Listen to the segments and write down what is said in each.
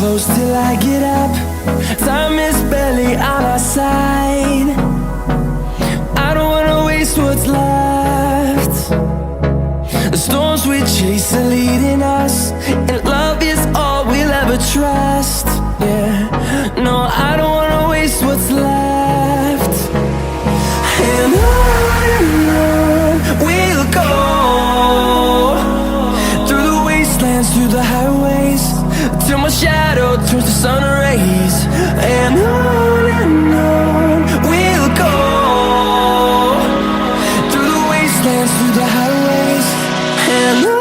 close till I get up. Time is barely on our side. I don't wanna waste what's left. The storms we chase are leading us, and love is all we'll ever trust. Yeah, no, I don't wanna waste what's left. And on we'll go, through the wastelands, through the highways, till my shadow turns to sun rays. And on we'll go, through the wastelands, through the highways, and on.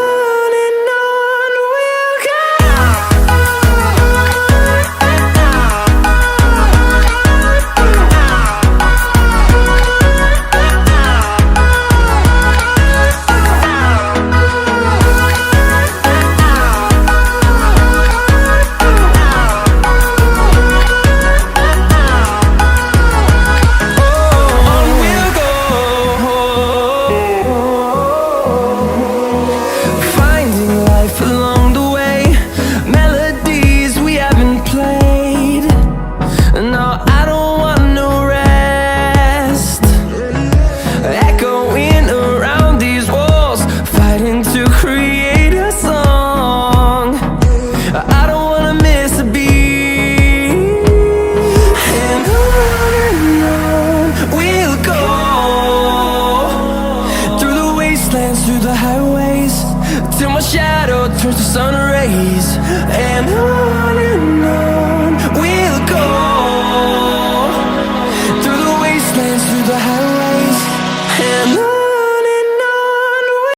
Through the highways, till my shadow turns to sun rays. And